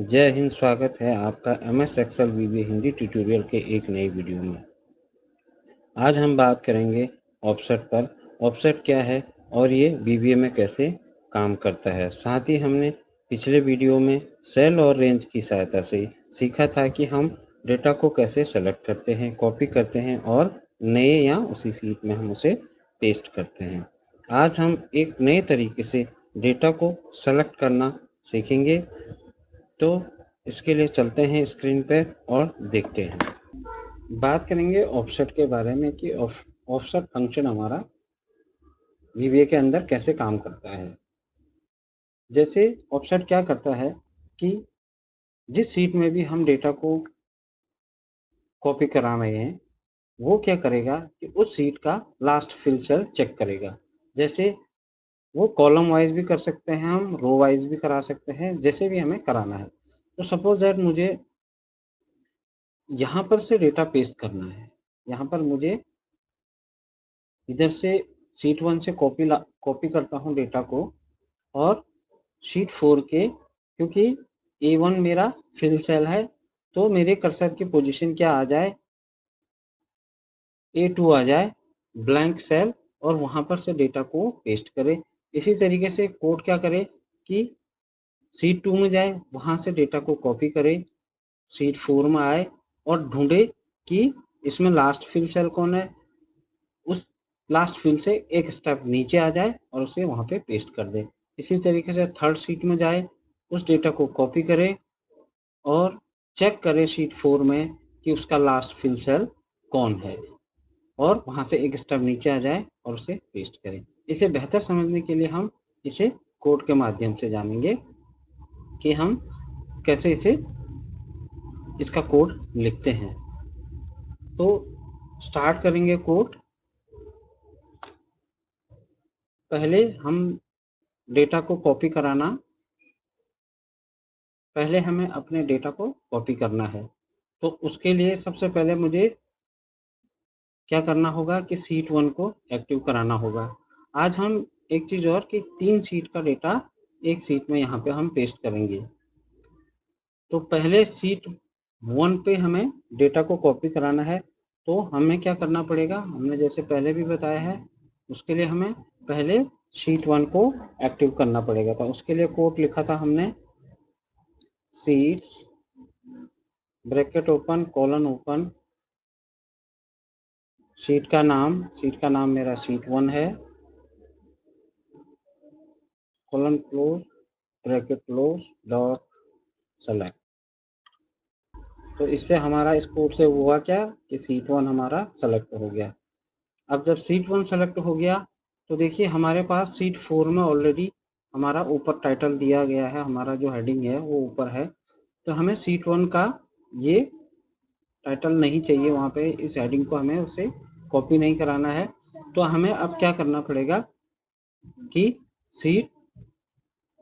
जय हिंद। स्वागत है आपका MS Excel VBA Hindi tutorial के एक नई वीडियो में। आज हम बात करेंगे ऑफसेट पर। ऑफसेट क्या है और ये VBA में कैसे काम करता है। साथ ही हमने पिछले वीडियो में सेल और रेंज की सहायता से सीखा था कि हम डेटा को कैसे सेलेक्ट करते हैं, कॉपी करते हैं और नए या उसी सीट में हम उसे पेस्ट करते हैं। आज हम एक नए तरीके से डेटा को सेलेक्ट करना सीखेंगे। तो इसके लिए चलते हैं स्क्रीन पे और देखते हैं। बात करेंगे ऑफसेट के बारे में कि ऑफसेट फंक्शन हमारा VBA के अंदर कैसे काम करता है। जैसे ऑफसेट क्या करता है कि जिस सीट में भी हम डेटा को कॉपी करा रहे हैं, वो क्या करेगा कि उस सीट का लास्ट फिल सेल चेक करेगा। जैसे वो कॉलम वाइज भी कर सकते हैं, हम रो वाइज भी करा सकते हैं, जैसे भी हमें कराना है। तो सपोज दैट मुझे यहाँ पर से डेटा पेस्ट करना है। यहाँ पर मुझे इधर से शीट 1 से कॉपी करता हूँ डेटा को और शीट 4 के, क्योंकि A1 मेरा फिल सेल है तो मेरे कर्सर की पोजीशन क्या आ जाए, A2 आ जाए ब्लैंक सेल, और वहां पर से डेटा को पेस्ट करे। इसी तरीके से कोड क्या करे कि शीट 2 में जाए, वहां से डेटा को कॉपी करे, शीट 4 में आए और ढूंढे कि इसमें लास्ट फिल सेल कौन है, उस लास्ट फिल से एक स्टेप नीचे आ जाए और उसे वहां पे पेस्ट कर दे। इसी तरीके से थर्ड शीट में जाए, उस डेटा को कॉपी करे और चेक करे शीट 4 में कि उसका लास्ट फिल सेल कौन है, और वहां से एक स्टेप नीचे आ जाए और उसे पेस्ट करे। इसे बेहतर समझने के लिए हम इसे कोड के माध्यम से जानेंगे कि हम कैसे इसका कोड लिखते हैं। तो स्टार्ट करेंगे कोड। पहले हम डेटा को कॉपी कराना, पहले हमें अपने डेटा को कॉपी करना है। तो उसके लिए सबसे पहले मुझे क्या करना होगा कि शीट 1 को एक्टिव कराना होगा। आज हम एक चीज और कि 3 शीट का डेटा एक शीट में यहाँ पे हम पेस्ट करेंगे। तो पहले शीट 1 पे हमें डेटा को कॉपी कराना है। तो हमें क्या करना पड़ेगा, हमने जैसे पहले भी बताया है, उसके लिए हमें पहले शीट 1 को एक्टिव करना पड़ेगा। तो उसके लिए कोड लिखा था हमने, sheets bracket open colon open, sheet का नाम मेरा शीट 1 है, colon close bracket close dot select. तो इससे हमारा इस कोड से हुआ क्या कि शीट 1 हमारा सेलेक्ट हो गया। अब जब शीट 1 सेलेक्ट हो गया तो देखिए हमारे पास शीट 4 में ऑलरेडी हमारा ऊपर टाइटल दिया गया है, हमारा जो हेडिंग है वो ऊपर है। तो हमें शीट 1 का ये टाइटल नहीं चाहिए, वहाँ पे इस हेडिंग को हमें उसे कॉपी नहीं कराना है। तो हमें अब क्या करना पड़ेगा कि शीट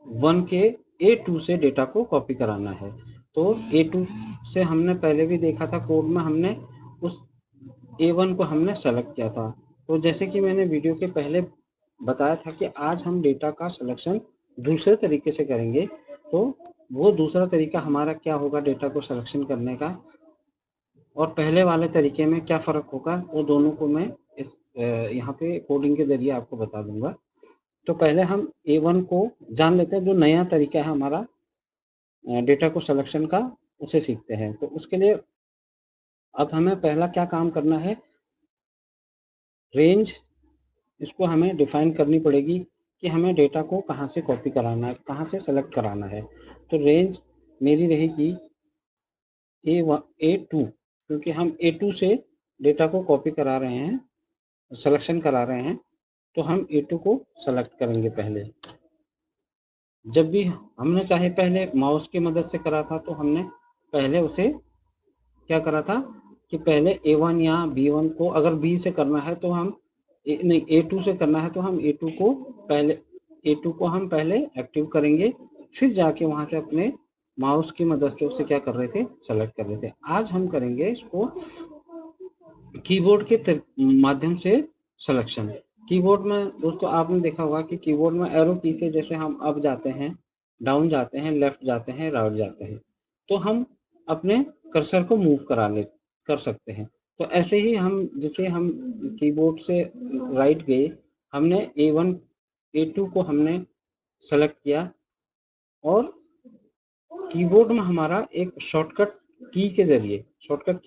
1 के A2 से डेटा को कॉपी कराना है। तो A2 से हमने पहले भी देखा था कोड में, हमने उस A1 को हमने सेलेक्ट किया था। तो जैसे कि मैंने वीडियो के पहले बताया था कि आज हम डेटा का सिलेक्शन दूसरे तरीके से करेंगे। तो वो दूसरा तरीका हमारा क्या होगा डेटा को सिलेक्शन करने का, और पहले वाले तरीके में क्या फ़र्क होगा, वो दोनों को मैं इस यहाँ पे कोडिंग के ज़रिए आपको बता दूंगा। तो पहले हम A1 को जान लेते हैं, जो नया तरीका है हमारा डेटा को सिलेक्शन का, उसे सीखते हैं। तो उसके लिए अब हमें पहला क्या काम करना है, रेंज, इसको हमें डिफाइन करनी पड़ेगी कि हमें डेटा को कहाँ से कॉपी कराना है, कहाँ से सेलेक्ट कराना है। तो रेंज मेरी रहेगी A2, क्योंकि हम A2 से डेटा को कॉपी करा रहे हैं, सिलेक्शन करा रहे हैं। तो हम A2 को सेलेक्ट करेंगे पहले। जब भी हमने चाहे पहले माउस की मदद से करा था, तो हमने पहले उसे क्या करा था कि पहले A1 या B1 को, अगर B से करना है तो हम नहीं A2 से करना है तो हम A2 को हम पहले एक्टिव करेंगे, फिर जाके वहां से अपने माउस की मदद से उसे क्या कर रहे थे, सेलेक्ट कर रहे थे। आज हम करेंगे इसको कीबोर्ड के माध्यम से सिलेक्शन। कीबोर्ड में दोस्तों आपने देखा होगा कि कीबोर्ड में एरो की से जैसे हम अप जाते हैं, डाउन जाते हैं, लेफ्ट जाते हैं, राइट जाते हैं, तो हम अपने कर्सर को मूव कर सकते हैं। तो ऐसे ही हम जैसे हम कीबोर्ड से राइट गए, हमने A1 A2 को हमने सेलेक्ट किया और कीबोर्ड में हमारा एक शॉर्टकट की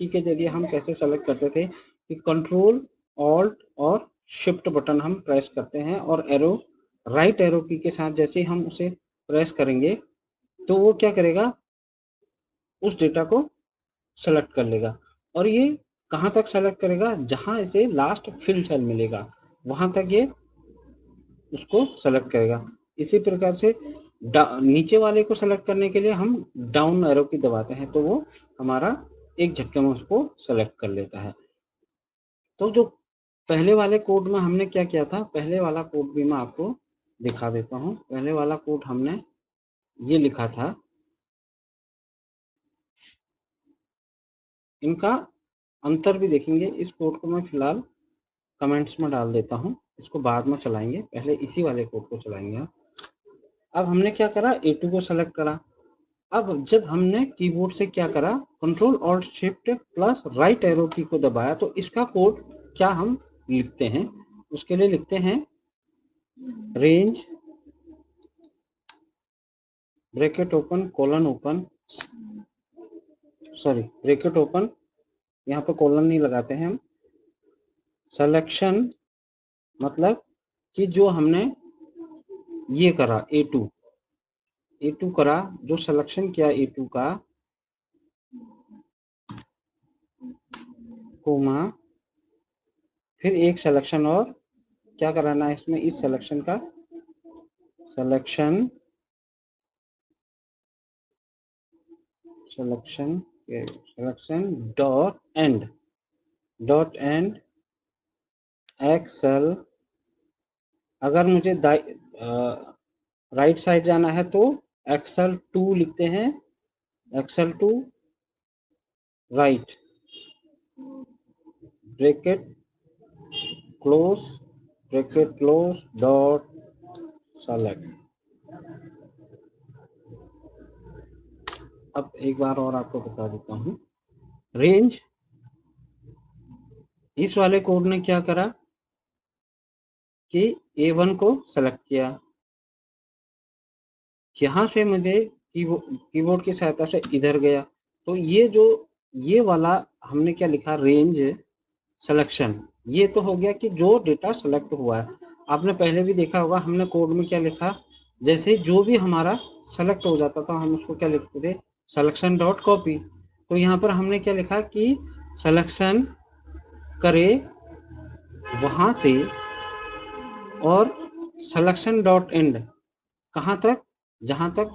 के जरिए हम कैसे सेलेक्ट करते थे कि कंट्रोल ऑल्ट और शिफ्ट बटन हम प्रेस करते हैं और एरो राइट एरो की के साथ जैसे ही हम उसे प्रेस करेंगे तो वो क्या करेगा, उस डेटा को सेलेक्ट कर लेगा। और ये कहाँ तक सेलेक्ट करेगा, जहां इसे लास्ट फिल सेल मिलेगा वहां तक ये उसको सेलेक्ट करेगा। इसी प्रकार से नीचे वाले को सेलेक्ट करने के लिए हम डाउन एरो की दबाते हैं तो वो हमारा एक झटके में उसको सेलेक्ट कर लेता है। तो जो पहले वाले कोड में हमने क्या किया था, पहले वाला कोड भी मैं आपको दिखा देता हूँ। पहले वाला कोड हमने ये लिखा था, इनका अंतर भी देखेंगे। इस कोड को मैं फिलहाल कमेंट्स में डाल देता हूँ, इसको बाद में चलाएंगे, पहले इसी वाले कोड को चलाएंगे। अब हमने क्या करा, A2 को सेलेक्ट करा। अब जब हमने कीबोर्ड से क्या करा, control alt shift plus right arrow की को दबाया तो इसका कोड क्या हम लिखते हैं, उसके लिए लिखते हैं range bracket open colon open, sorry bracket open, यहाँ पे कोलन नहीं लगाते हैं हम। सिलेक्शन मतलब कि जो हमने ये करा A2 करा, जो सिलेक्शन किया A2 का, कोमा फिर एक सिलेक्शन और क्या कराना है इसमें, इस सिलेक्शन का सिलेक्शन डॉट एंड एक्सेल। अगर मुझे राइट साइड जाना है तो एक्सेल 2 लिखते हैं, Excel 2 right bracket close dot select. अब एक बार और आपको बता देता हूँ, रेंज इस वाले कोड ने क्या करा कि A1 को सेलेक्ट किया, यहां से मुझे कीबोर्ड की सहायता से इधर गया, तो ये वाला हमने क्या लिखा, रेंज सिलेक्शन। ये तो हो गया कि जो डेटा सेलेक्ट हुआ है। आपने पहले भी देखा होगा हमने कोड में क्या लिखा, जैसे जो भी हमारा सेलेक्ट हो जाता था हम उसको क्या लिखते थे, सिलेक्शन डॉट कॉपी। तो यहाँ पर हमने क्या लिखा कि सिलेक्शन करे वहां से और सिलेक्शन डॉट एंड, कहाँ तक, जहां तक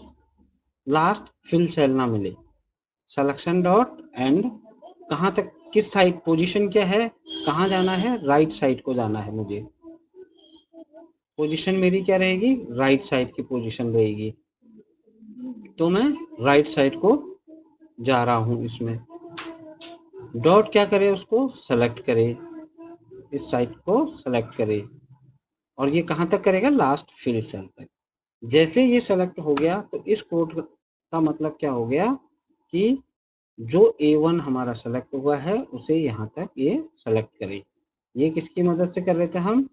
लास्ट फिल सेल ना मिले। सिलेक्शन डॉट एंड कहाँ तक, किस साइड, पोजीशन क्या है, कहाँ जाना है, राइट साइड को जाना है मुझे, पोजीशन मेरी क्या रहेगी, राइट साइड की पोजीशन रहेगी, तो मैं राइट साइड को जा रहा हूं इसमें। डॉट क्या करे, उसको सेलेक्ट करे, इस साइड को सेलेक्ट करे और ये कहाँ तक करेगा, लास्ट फिल सेल तक। जैसे ये सेलेक्ट हो गया तो इस कोड का मतलब क्या हो गया कि जो A1 हमारा सेलेक्ट हुआ है उसे यहाँ तक ये सेलेक्ट करे। ये किसकी मदद से कर रहे थे हम,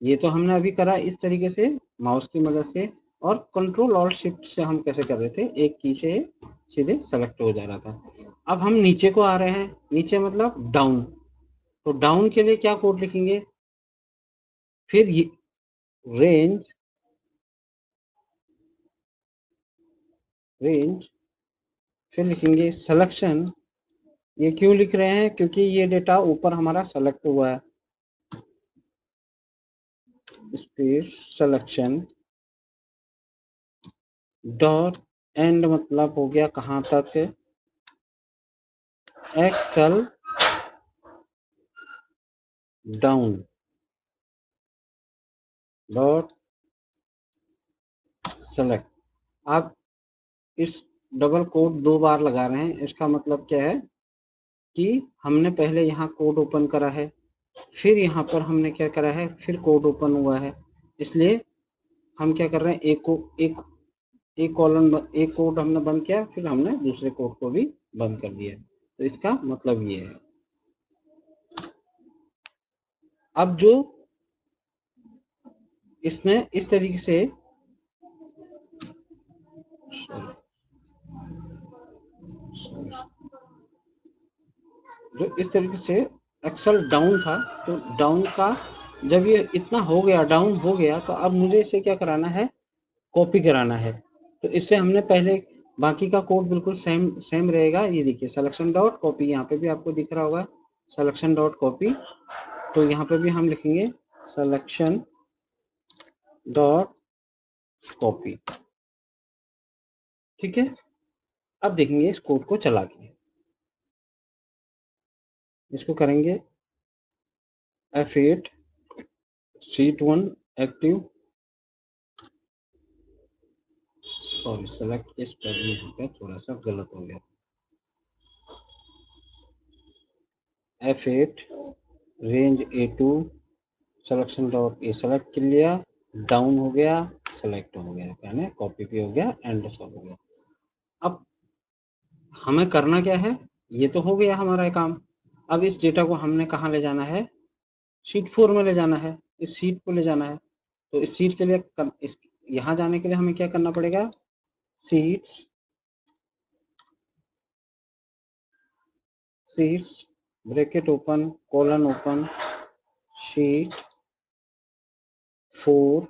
ये तो हमने अभी करा इस तरीके से माउस की मदद से, और कंट्रोल ऑल्ट शिफ्ट से हम कैसे कर रहे थे, एक की से सीधे सेलेक्ट हो जा रहा था। अब हम नीचे को आ रहे हैं, नीचे मतलब डाउन, तो डाउन के लिए क्या कोड लिखेंगे, फिर ये रेंज फिर लिखेंगे सिलेक्शन। ये क्यों लिख रहे हैं, क्योंकि ये डेटा ऊपर हमारा सेलेक्ट हुआ है, स्पेस सिलेक्शन डॉट एंड मतलब हो गया कहां तक, एक्सेल डाउन डॉट सेलेक्ट। आप इस डबल कोड 2 बार लगा रहे हैं, इसका मतलब क्या है कि हमने पहले यहाँ कोड ओपन करा है, फिर यहाँ पर हमने क्या करा है, फिर कोड ओपन हुआ है, इसलिए हम क्या कर रहे हैं, एक कॉलम, एक कोड हमने बंद किया, फिर हमने दूसरे कोड को भी बंद कर दिया। तो इसका मतलब ये है। अब जो इसने इस तरीके से जो इस तरीके से एक्सेल डाउन था, तो डाउन का जब ये इतना हो गया, डाउन हो गया, तो अब मुझे इसे क्या कराना है, कॉपी कराना है। तो इससे हमने पहले बाकी का कोड बिल्कुल सेम सेम रहेगा। ये देखिए सिलेक्शन डॉट कॉपी, यहाँ पे भी आपको दिख रहा होगा सिलेक्शन डॉट कॉपी। तो यहाँ पे भी हम लिखेंगे सिलेक्शन डॉट कॉपी। ठीक है, अब देखेंगे इस कोड को चला के, इसको करेंगे F8 sheet 1 active, sorry select के स्पेलिंग यहाँ पे थोड़ा सा गलत हो गया। F8 range A2 selection dot A select कर लिया, डाउन हो गया, सेलेक्ट हो गया, यानी कॉपी भी हो गया, एंड सब हो गया। अब हमें करना क्या है, ये तो हो गया हमारा काम। अब इस डेटा को हमने कहाँ ले जाना है, शीट 4 में ले जाना है, इस शीट को ले जाना है। तो इस शीट के लिए यहाँ जाने के लिए हमें क्या करना पड़ेगा, sheets bracket open colon open sheet 4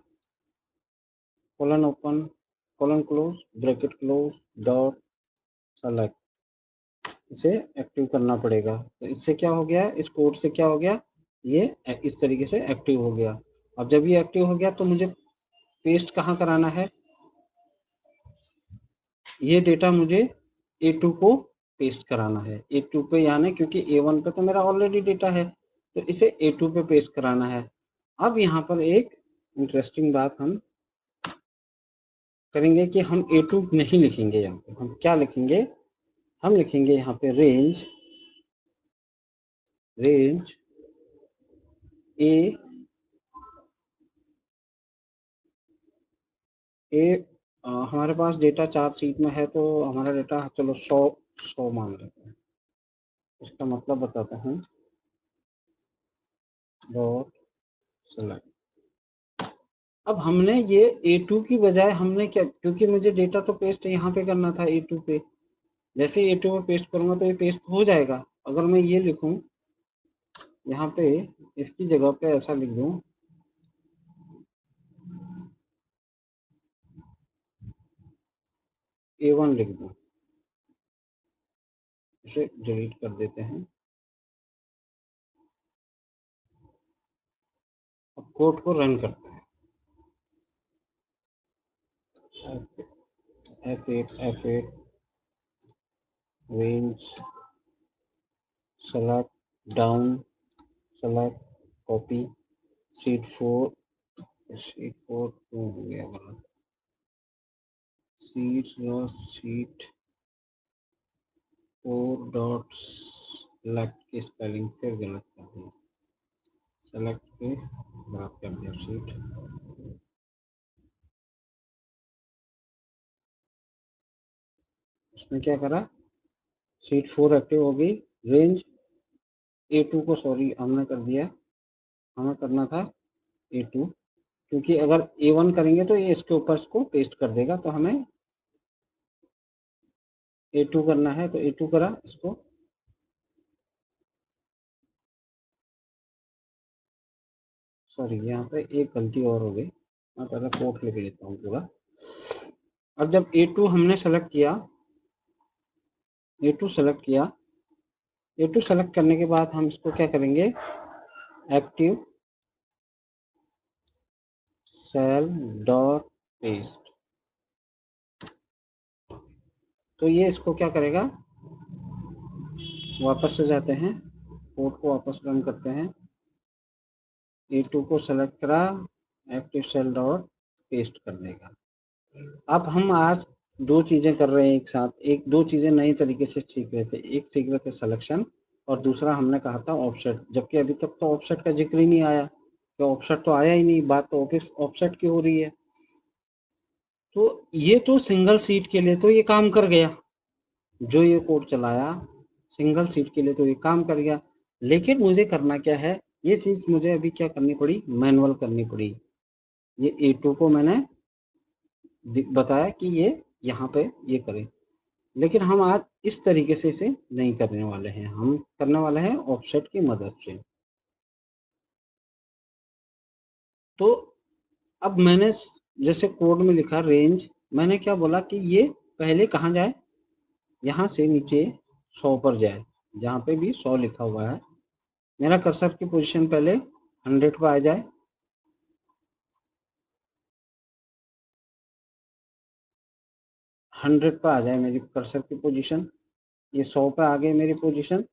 colon open colon close bracket close dot select, इसे एक्टिव करना पड़ेगा। तो इससे क्या हो गया, इस कोड से क्या हो गया, ये इस तरीके से एक्टिव हो गया। अब जब ये एक्टिव हो गया तो मुझे पेस्ट कहाँ कराना है, ये डेटा मुझे A2 को पेस्ट कराना है, A2 पे, यानी क्योंकि A1 पे तो मेरा ऑलरेडी डेटा है, तो इसे A2 पे पेस्ट कराना है। अब यहाँ पर एक इंटरेस्टिंग बात हम करेंगे कि हम A2 नहीं लिखेंगे, यहाँ पे हम क्या लिखेंगे, हम लिखेंगे यहाँ पे रेंज ए हमारे पास डेटा 4 शीट में है, तो हमारा डेटा चलो 100 मान लेते हैं। इसका मतलब बताता हूँ, डॉट सेलेक्ट। अब हमने ये A2 की बजाय हमने क्या, क्योंकि मुझे डेटा तो पेस्ट यहाँ पे करना था A2 पे, जैसे A2 पे पेस्ट करूंगा तो ये पेस्ट हो जाएगा। अगर मैं ये लिखूं यहाँ पे, इसकी जगह पे ऐसा लिख दूं, A1 लिख दूं, इसे डिलीट कर देते हैं। अब कोड को रन करते हैं, F8 range select down select copy sheet 4 2 हो गया गलत, शीट 4 डॉट सेलेक्ट की स्पेलिंग फिर गलत कर दी, सेलेक्ट पे गलत कर दिया शीट। इसमें क्या करा, शीट 4 एक्टिव हो गई, रेंज A2 को सॉरी हमने कर दिया, हमें करना था A2, क्योंकि अगर A1 करेंगे तो ये इसके ऊपर इसको पेस्ट कर देगा, तो हमें A2 करना है, तो A2 करा इसको। सॉरी यहाँ पे एक गलती और हो गई, मैं पहले कोड लिख लेता हूँ पूरा। अब जब A2 हमने सेलेक्ट किया, A2 सेलेक्ट किया, A2 सेलेक्ट करने के बाद हम इसको क्या करेंगे, एक्टिव सेल डॉट पेस्ट। तो ये इसको क्या करेगा, वापस से जाते हैं, कोड को वापस रन करते हैं, A2 को सेलेक्ट करा, एक्टिव सेल डॉट पेस्ट कर देगा। अब हम आज दो चीजें कर रहे हैं एक साथ, एक दो चीजें नई तरीके से सीख रहे थे, एक सीख रहे थे सिलेक्शन और दूसरा हमने कहा था ऑफसेट, जबकि अभी तक तो ऑफसेट का जिक्र ही नहीं आया, तो ऑफसेट तो आया ही नहीं, बात तो ऑफसेट की हो रही है। तो ये तो सिंगल सीट के लिए तो ये काम कर गया, जो ये कोड चलाया सिंगल सीट के लिए तो ये काम कर गया, लेकिन मुझे करना क्या है, ये चीज मुझे अभी क्या करनी पड़ी, मैनुअल करनी पड़ी। ये A2 को मैंने बताया कि ये यहाँ पे ये करें, लेकिन हम आज इस तरीके से इसे नहीं करने वाले हैं, हम करने वाले हैं ऑफसेट की मदद से। तो अब मैंने जैसे कोड में लिखा रेंज, मैंने क्या बोला कि ये पहले कहाँ जाए, यहाँ से नीचे 100 पर जाए, जहाँ पे भी 100 लिखा हुआ है, मेरा कर्सर की पोजीशन पहले 100 पे आ जाए, 100 पे आ जाए मेरी कर्सर की पोजीशन, ये 100 पे आ गई मेरी पोजीशन।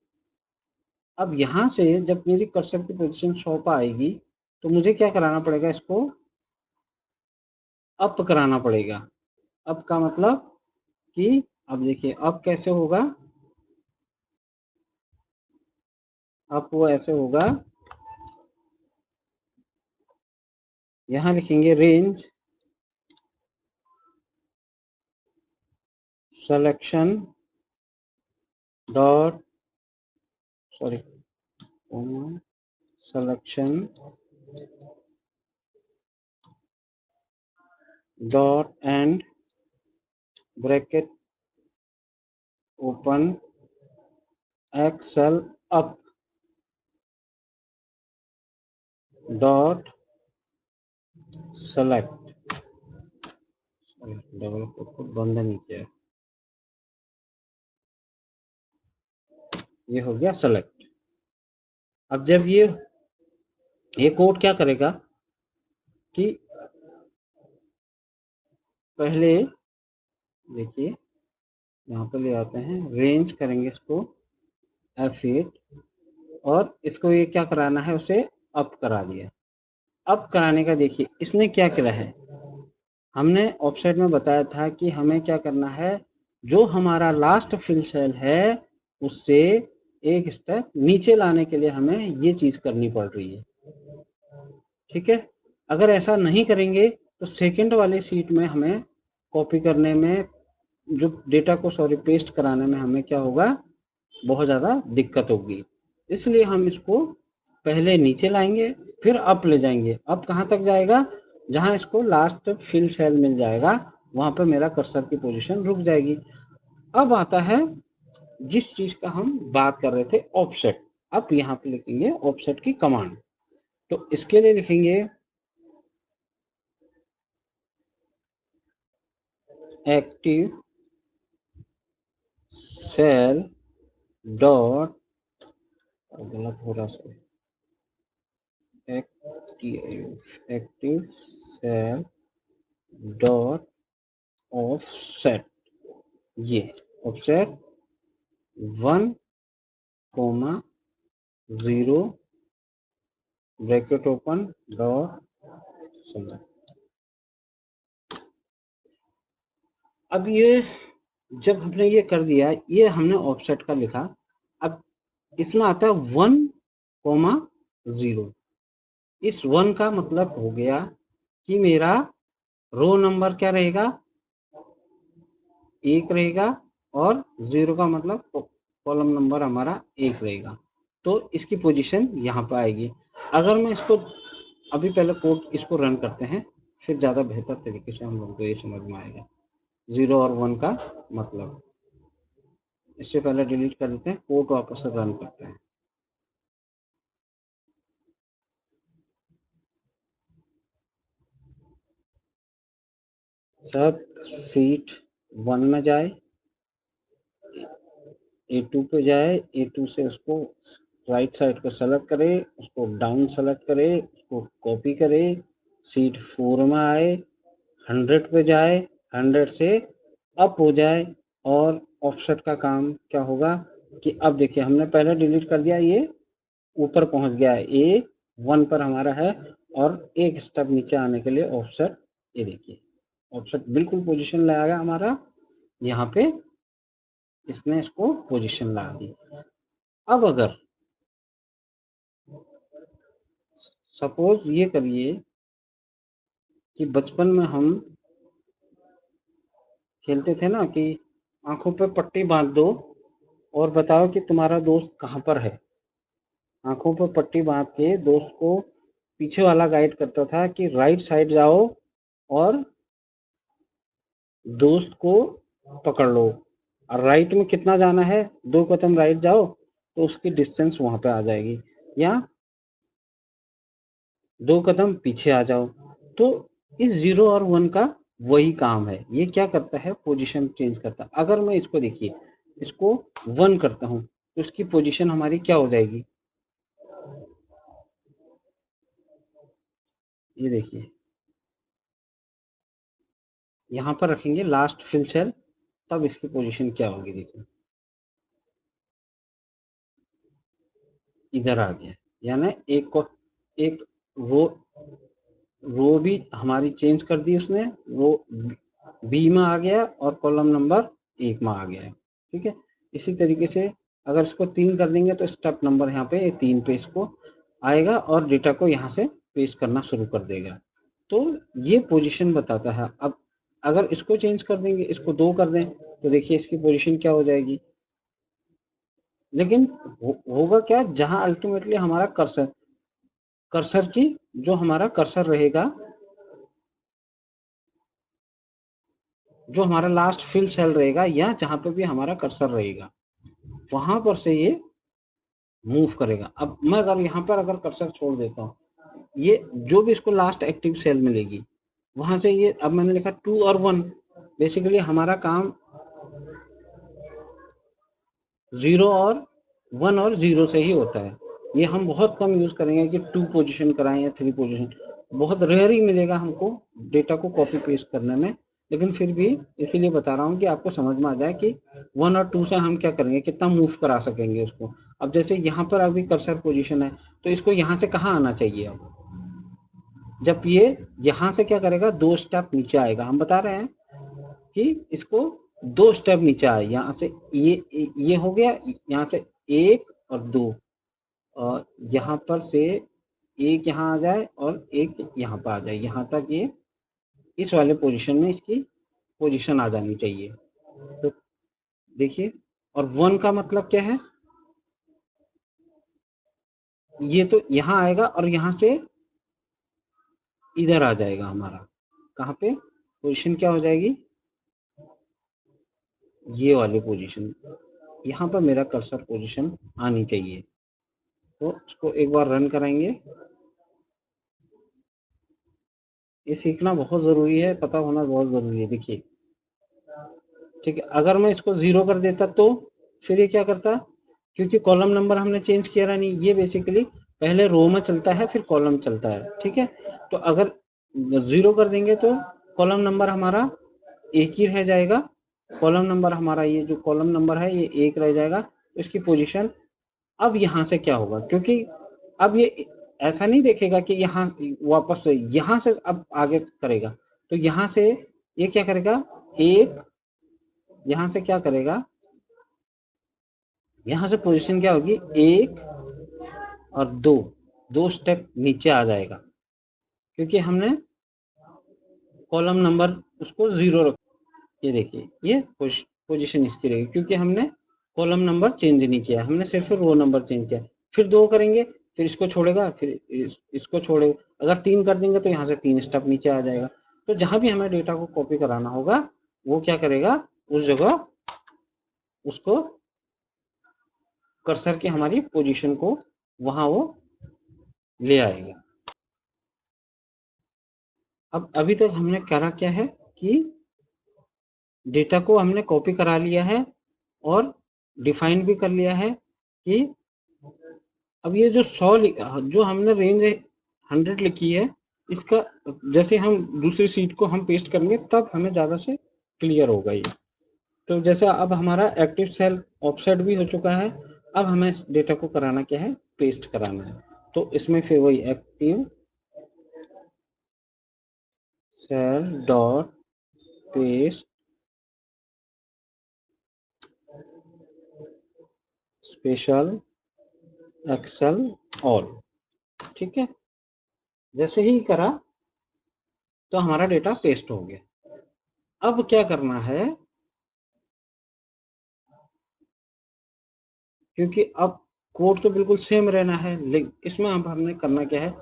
अब यहाँ से जब मेरी कर्सर की पोजीशन 100 पे आएगी तो मुझे क्या कराना पड़ेगा, इसको अप कराना पड़ेगा। अप का मतलब कि अब देखिए अप कैसे होगा, अप वो ऐसे होगा, यहाँ लिखेंगे range selection dot sorry selection dot end bracket open Excel up dot select, double quote को बंद नहीं किया, ये हो गया सेलेक्ट। अब जब ये कोड क्या करेगा कि पहले देखिए यहाँ पे ले आते हैं, रेंज करेंगे इसको F8 और इसको ये क्या कराना है, उसे अप करा दिया। अप कराने का देखिए इसने क्या करा है, हमने ऑफसेट में बताया था कि हमें क्या करना है, जो हमारा लास्ट फिल सेल है उससे एक स्टेप नीचे लाने के लिए हमें ये चीज करनी पड़ रही है, ठीक है। अगर ऐसा नहीं करेंगे तो सेकंड वाली सीट में हमें कॉपी करने में, जो डेटा को सॉरी पेस्ट कराने में हमें क्या होगा, बहुत ज़्यादा दिक्कत होगी। इसलिए हम इसको पहले नीचे लाएंगे फिर अप ले जाएंगे। अप कहाँ तक जाएगा, जहाँ इसको लास्ट फिल सेल मिल जाएगा वहाँ पे मेरा कर्सर की पोजीशन रुक जाएगी। अब आता है जिस चीज का हम बात कर रहे थे, ऑफसेट। अब यहाँ पे लिखेंगे ऑफसेट की कमांड, तो इसके लिए लिखेंगे एक्टिव सेल डॉट, गलत हो रहा है, एक्टिव सेल डॉट ऑफसेट, ये offset 1,0 bracket open dot select. अब ये जब हमने ये कर दिया, ये हमने ऑफसेट का लिखा, अब इसमें आता है 1,0। इस 1 का मतलब हो गया कि मेरा रो नंबर क्या रहेगा, 1 रहेगा, और 0 का मतलब कॉलम नंबर हमारा 1 रहेगा। तो इसकी पोजीशन यहाँ पर आएगी। अगर मैं इसको अभी पहले कोड इसको रन करते हैं, फिर ज़्यादा बेहतर तरीके से हम लोग को ये समझ में आएगा 0 और 1 का मतलब। इससे पहले डिलीट कर देते हैं, कोड वापस से रन करते हैं। सब सीट 1 में जाए, A2 पे जाए, A2 से उसको राइट साइड को सेलेक्ट करे, उसको डाउन सेलेक्ट करे, उसको कॉपी करे, सीट 4 में आए, 100 पे जाए, 100 से अप हो जाए, और ऑफसेट का काम क्या होगा कि अब देखिए हमने पहले डिलीट कर दिया, ये ऊपर पहुंच गया है, A1 पर हमारा है, और एक स्टेप नीचे आने के लिए ऑफसेट, ये देखिए ऑफसेट बिल्कुल पोजीशन लगाया हमारा, यहाँ पे इसने इसको पोजीशन लगा दी। अब अगर सपोज ये करिए कि बचपन में हम खेलते थे ना कि आंखों पे पट्टी बांध दो और बताओ कि तुम्हारा दोस्त कहाँ पर है। आंखों पे पट्टी बांध के दोस्त को पीछे वाला गाइड करता था कि राइट साइड जाओ और दोस्त को पकड़ लो, और राइट में कितना जाना है, 2 कदम राइट जाओ तो उसकी डिस्टेंस वहां पे आ जाएगी, या 2 कदम पीछे आ जाओ। तो इस 0 और 1 का वही काम है। ये क्या करता है, पोजीशन चेंज करता है। अगर मैं इसको देखिए, इसको 1 करता हूँ तो इसकी पोजीशन हमारी क्या हो जाएगी, ये देखिए यहाँ पर रखेंगे लास्ट फिल सेल, तब इसकी पोजीशन क्या होगी, देखिए इधर आ गया, यानी एक को एक रो रो भी हमारी चेंज कर दी उसने, रो बी में आ गया और कॉलम नंबर 1 में आ गया। ठीक है, इसी तरीके से अगर इसको 3 कर देंगे तो स्टेप नंबर यहाँ पे 3 पे इसको आएगा और डेटा को यहाँ से पेस्ट करना शुरू कर देगा। तो ये पोजीशन बताता है। अब अगर इसको चेंज कर देंगे, इसको 2 कर दें तो देखिए इसकी पोजीशन क्या हो जाएगी। लेकिन होगा क्या, जहां अल्टीमेटली हमारा कर्सर कर्सर की जो हमारा कर्सर रहेगा, जो हमारा लास्ट फिल सेल रहेगा या जहां पे भी हमारा कर्सर रहेगा, वहां पर से ये मूव करेगा। अब मैं अगर यहाँ पर अगर कर्सर छोड़ देता हूँ, ये जो भी इसको लास्ट एक्टिव सेल मिलेगी वहां से ये, अब मैंने लिखा 2 और 1, बेसिकली हमारा काम 0 और 1 और 0 से ही होता है। ये हम बहुत कम यूज करेंगे कि 2 पोजीशन कराएं या 3 पोजीशन, बहुत रेयर ही मिलेगा हमको डेटा को कॉपी पेस्ट करने में। लेकिन फिर भी इसीलिए बता रहा हूँ कि आपको समझ में आ जाए कि 1 और 2 से हम क्या करेंगे, कितना मूव करा सकेंगे उसको। अब जैसे यहाँ पर अभी कर्सर पोजीशन है तो इसको यहाँ से कहाँ आना चाहिए, अब जब ये यहाँ से क्या करेगा, 2 स्टेप नीचे आएगा। हम बता रहे हैं कि इसको 2 स्टेप नीचे आए, यहाँ से ये हो गया, यहाँ से 1 और 2, और यहाँ पर से एक यहाँ आ जाए और एक यहाँ पर आ जाए, यहाँ तक ये इस वाले पोजीशन में इसकी पोजीशन आ जानी चाहिए। तो देखिए, और 1 का मतलब क्या है, ये तो यहाँ आएगा और यहाँ से इधर आ जाएगा हमारा, कहाँ पे पोजीशन क्या हो जाएगी, ये वाली पोजीशन, यहाँ पर मेरा कर्सर पोजीशन आनी चाहिए। तो इसको एक बार रन कराएंगे। ये सीखना बहुत ज़रूरी है, पता होना बहुत ज़रूरी है। देखिए ठीक है, अगर मैं इसको 0 कर देता तो फिर ये क्या करता, क्योंकि कॉलम नंबर हमने चेंज किया नहीं, ये बेसिकली पहले रो में चलता है फिर कॉलम चलता है। ठीक है, तो अगर 0 कर देंगे तो कॉलम नंबर हमारा एक ही रह जाएगा, कॉलम नंबर हमारा ये जो कॉलम नंबर है ये 1 रह जाएगा। तो इसकी पोजीशन अब यहाँ से क्या होगा, क्योंकि अब ये ऐसा नहीं देखेगा कि यहाँ वापस से यहाँ से अब आगे करेगा, तो यहाँ से ये क्या करेगा, एक यहाँ से क्या करेगा, यहाँ से पोजीशन क्या होगी, 1 और 2, 2 स्टेप नीचे आ जाएगा, क्योंकि हमने कॉलम नंबर उसको 0 रख। ये देखिए ये पोजीशन इसकी रहेगी, क्योंकि हमने कॉलम नंबर चेंज नहीं किया, हमने सिर्फ रो नंबर चेंज किया। फिर 2 करेंगे, फिर इसको छोड़ेगा, फिर इसको छोड़ेगा। अगर 3 कर देंगे तो यहाँ से 3 स्टेप नीचे आ जाएगा। तो जहां भी हमें डेटा को कॉपी कराना होगा वो क्या करेगा, उस जगह उसको कर्सर की हमारी पोजीशन को वहां वो ले आएगा। अब अभी तक हमने करा क्या है कि डेटा को हमने कॉपी करा लिया है और डिफाइन भी कर लिया है कि अब ये जो 100 जो हमने रेंज 100 लिखी है, इसका जैसे हम दूसरी सीट को हम पेस्ट करेंगे तब हमें ज़्यादा से क्लियर होगा ये। तो जैसे अब हमारा एक्टिव सेल ऑफसेट भी हो चुका है, अब हमें इस डेटा को कराना क्या है, पेस्ट कराना है। तो इसमें फिर वही active cell dot paste special Excel all. ठीक है, जैसे ही करा तो हमारा डेटा पेस्ट हो गया। अब क्या करना है, क्योंकि अब कोड तो बिल्कुल सेम रहना है, लेकिन इसमें अब हमने करना क्या है,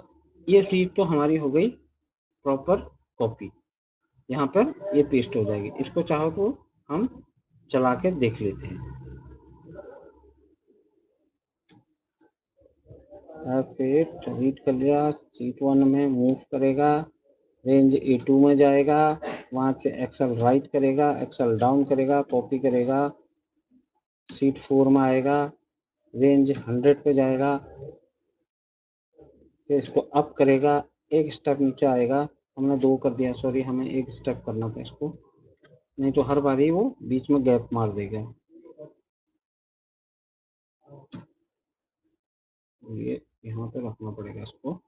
ये सीट तो हमारी हो गई प्रॉपर कॉपी, यहाँ पर ये पेस्ट हो जाएगी। इसको चाहो तो हम चला के देख लेते हैं। फिर रीड कर लिया, सीट 1 में मूव करेगा, रेंज A2 में जाएगा, वहाँ से एक्सेल राइट करेगा, एक्सेल डाउन करेगा, कॉपी करेगा, सीट 4 में आएगा, रेंज 100 पे जाएगा, फिर इसको अप करेगा, एक स्टेप नीचे आएगा, हमने 2 कर दिया, सॉरी हमें एक स्टेप करना था इसको, नहीं तो हर बारी वो बीच में गैप मार देगा। ये यहाँ पे रखना पड़ेगा इसको,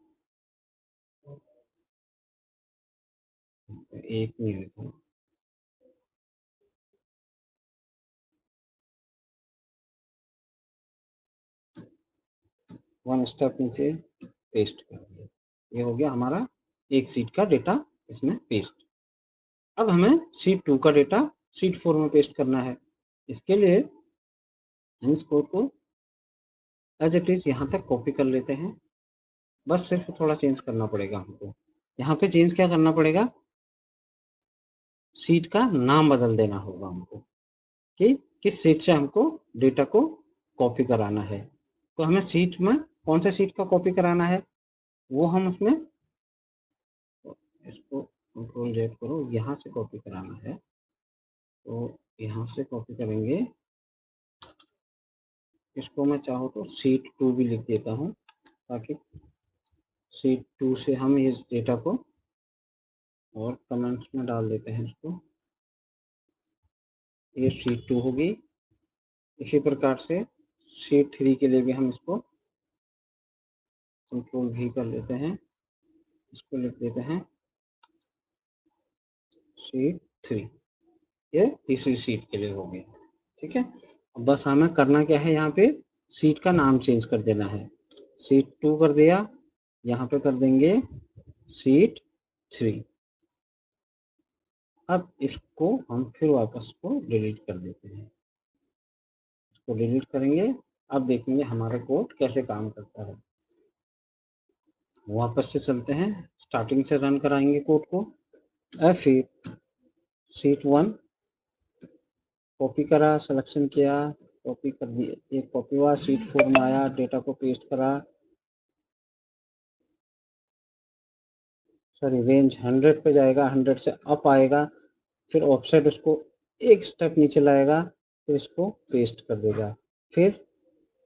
एक मिनट। वन स्टेप नीचे पेस्ट कर दिया, ये हो गया हमारा एक सीट का डेटा इसमें पेस्ट। अब हमें सीट 2 का डेटा सीट 4 में पेस्ट करना है। इसके लिए हम इस कोड को एज इट इज यहाँ तक कॉपी कर लेते हैं, बस सिर्फ थोड़ा चेंज करना पड़ेगा हमको। यहाँ पे चेंज क्या करना पड़ेगा, सीट का नाम बदल देना होगा हमको कि किस सीट से हमको डेटा को कॉपी कराना है। तो हमें सीट में कौन सा सीट का कॉपी कराना है वो हम उसमें, इसको कंट्रोल Z करो, यहाँ से कॉपी कराना है, तो यहाँ से कॉपी करेंगे। इसको मैं चाहूँ तो सीट 2 भी लिख देता हूँ, ताकि सीट 2 से हम इस डेटा को और कमेंट्स में डाल देते हैं इसको, ये सीट 2 होगी। इसी प्रकार से सीट 3 के लिए भी हम इसको कंट्रोल V कर लेते हैं, इसको लिख देते हैं सीट 3, ये तीसरी सीट के लिए हो गया। ठीक है, बस हमें करना क्या है, यहाँ पे सीट का नाम चेंज कर देना है। सीट 2 कर दिया, यहाँ पे कर देंगे सीट 3। अब इसको हम फिर वापस को डिलीट कर देते हैं, इसको डिलीट करेंगे। अब देखेंगे हमारा कोड कैसे काम करता है। वापस से चलते हैं, स्टार्टिंग से रन कराएंगे कोड को। फिर सीट 1 कॉपी करा, सिलेक्शन किया, कॉपी कर दिया, एक कॉपी हुआ, सीट 4 में आया, डेटा को पेस्ट करा, सॉरी रेंज 100 पे जाएगा, 100 से अप आएगा, फिर ऑफसेट उसको एक स्टेप नीचे लाएगा, फिर इसको पेस्ट कर देगा, फिर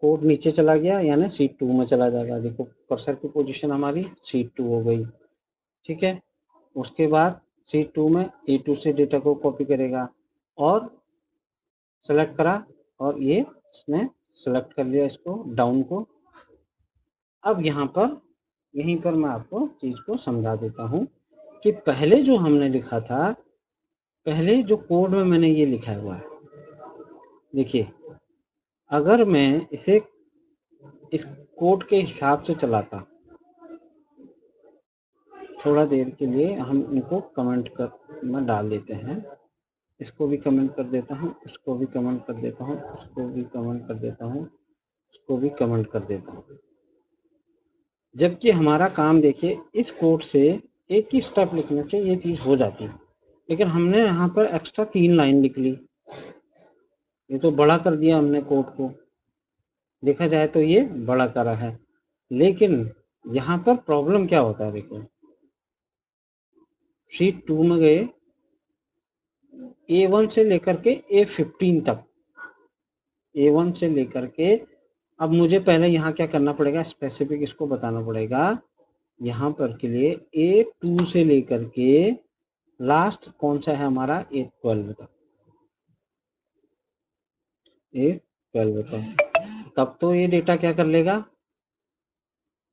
कोड नीचे चला गया, यानी सीट 2 में चला जाएगा। देखो कर्सर की पोजीशन हमारी सीट 2 हो गई। ठीक है, उसके बाद सीट 2 में A2 से डेटा को कॉपी करेगा और सेलेक्ट करा, और ये इसने सेलेक्ट कर लिया इसको डाउन को। अब यहाँ पर यहीं पर मैं आपको चीज को समझा देता हूँ कि पहले जो हमने लिखा था, पहले जो कोड में मैंने ये लिखा हुआ है, देखिए अगर मैं इसे इस कोड के हिसाब से चलाता, थोड़ा देर के लिए हम इनको कमेंट कर में डाल देते हैं, इसको भी कमेंट कर देता हूँ, इसको भी कमेंट कर देता हूँ, इसको भी कमेंट कर देता हूँ, इसको भी कमेंट कर देता हूँ। जबकि हमारा काम देखिए, इस कोड से एक ही स्टेप लिखने से ये चीज हो जाती, लेकिन हमने यहाँ पर एक्स्ट्रा 3 लाइन लिख ली, ये तो बड़ा कर दिया हमने कोड को, देखा जाए तो ये बड़ा करा है। लेकिन यहाँ पर प्रॉब्लम क्या होता है, देखो सीट 2 में गए, A1 से लेकर के A15 तक, A1 से लेकर के, अब मुझे पहले यहाँ क्या करना पड़ेगा, स्पेसिफिक इसको बताना पड़ेगा। यहाँ पर के लिए A2 से लेकर के लास्ट कौन सा है हमारा, A12 तक, A12 तक, तब तो ये डेटा क्या कर लेगा,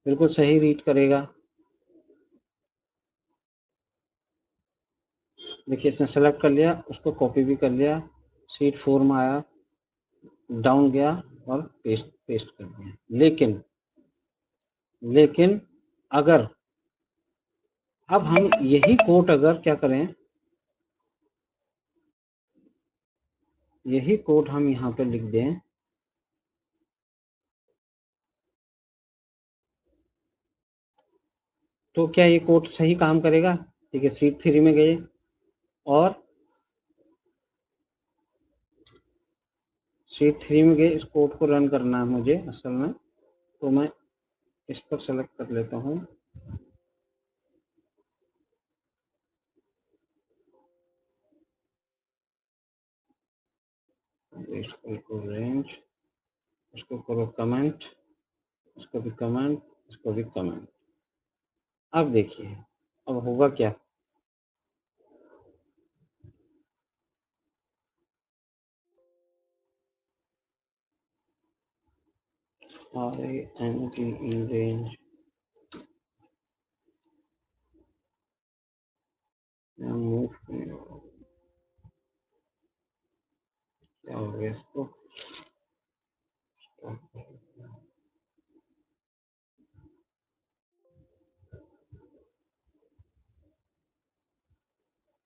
बिल्कुल सही रीड करेगा। देखिए इसने सेलेक्ट कर लिया, उसको कॉपी भी कर लिया, सीट 4 में आया, डाउन गया और पेस्ट कर दिया। लेकिन अगर अब हम यही कोड अगर क्या करें, यही कोड हम यहाँ पे लिख दें, तो क्या ये कोड सही काम करेगा? ठीक है, शीट 3 में गए और शीट 3 में गए, इस कोड को रन करना है मुझे असल में, तो मैं इस पर सेलेक्ट कर लेता हूँ। इसको रेंज, इसको करो कमेंट, इसको भी कमेंट, इसको भी कमेंट। अब देखिए अब होगा क्या, RANTE रेंज मूव क्या हो गया इसको,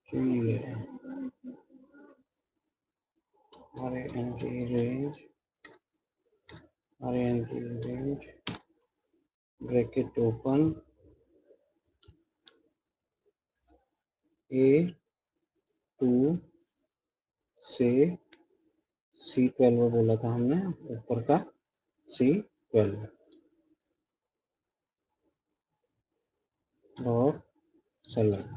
क्यों नहीं ले रहा? RANTE range, RANTE range bracket open A2 से C12 बोला था हमने, ऊपर का C12 और सेलेक्ट।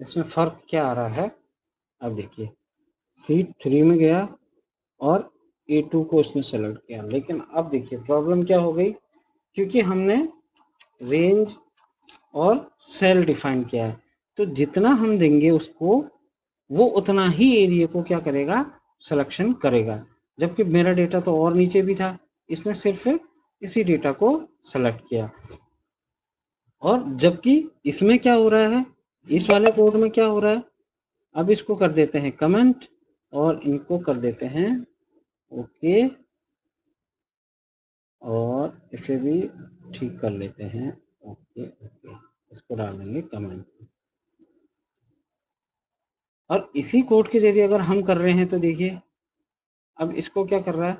इसमें फर्क क्या आ रहा है, अब देखिए सीट 3 में गया और A2 को इसने सेलेक्ट किया, लेकिन अब देखिए प्रॉब्लम क्या हो गई, क्योंकि हमने रेंज और सेल डिफाइन किया है, तो जितना हम देंगे उसको वो उतना ही एरिया को क्या करेगा, सिलेक्शन करेगा, जबकि मेरा डेटा तो और नीचे भी था, इसने सिर्फ इसी डेटा को सेलेक्ट किया। और जबकि इसमें क्या हो रहा है, इस वाले कोड में क्या हो रहा है, अब इसको कर देते हैं कमेंट और इनको कर देते हैं ओके, और इसे भी ठीक कर लेते हैं ओके ओके, इसको डाल देंगे कमेंट। और इसी कोड के जरिए अगर हम कर रहे हैं तो देखिए अब इसको क्या कर रहा है,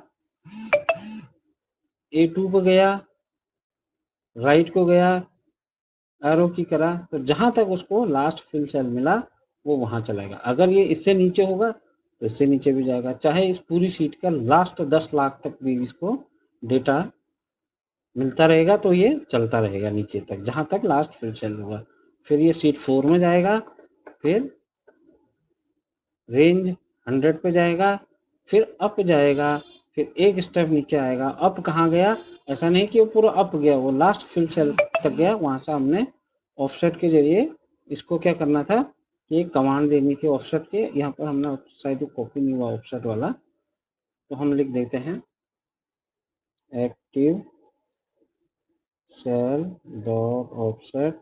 A2 को गया, राइट को गया, एरो की करा, तो जहां तक उसको लास्ट फिल सेल मिला वो वहां चलेगा। अगर ये इससे नीचे होगा तो इससे नीचे भी जाएगा, चाहे इस पूरी शीट का लास्ट 10 लाख तक भी इसको डेटा मिलता रहेगा, तो ये चलता रहेगा नीचे तक जहां तक लास्ट फिल सेल होगा। फिर ये शीट 4 में जाएगा, फिर रेंज 100 पे जाएगा, फिर अप जाएगा, फिर एक स्टेप नीचे आएगा। अप कहाँ गया, ऐसा नहीं कि वो पूरा अप गया, वो लास्ट फिल सेल तक गया, वहां से हमने ऑफसेट के जरिए इसको क्या करना था कि एक कमांड देनी थी ऑफसेट के, यहाँ पर हमने शायद कॉपी नहीं हुआ ऑफसेट वाला, तो हम लिख देते हैं active cell dot offset,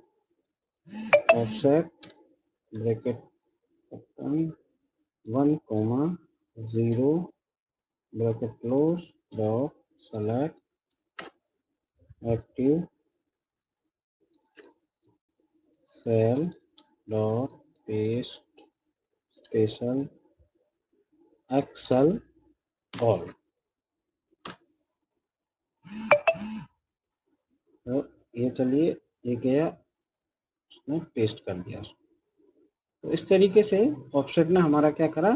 offset bracket open 1,0 bracket close dot select active cell dot paste special Excel all. तो ये चलिए ये गया, उसने पेस्ट कर दिया उसको। तो इस तरीके से ऑफसेट ने हमारा क्या करा,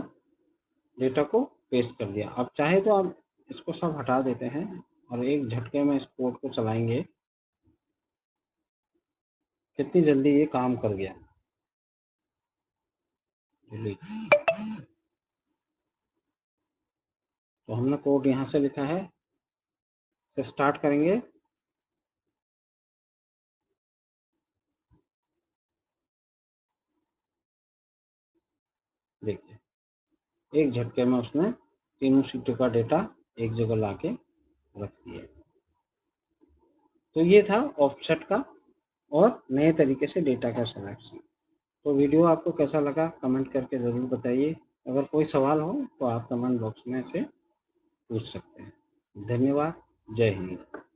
डेटा को पेस्ट कर दिया। अब चाहे तो आप इसको सब हटा देते हैं और एक झटके में इस कोड को चलाएंगे, कितनी जल्दी ये काम कर गया। तो हमने कोड यहाँ से लिखा है, से स्टार्ट करेंगे, देखिए एक झटके में उसने तीनों सीटों का डेटा एक जगह लाके रख दिया। तो ये था ऑफसेट का और नए तरीके से डेटा का सिलेक्शन। तो वीडियो आपको कैसा लगा कमेंट करके ज़रूर बताइए। अगर कोई सवाल हो तो आप कमेंट बॉक्स में से पूछ सकते हैं। धन्यवाद। जय हिंद।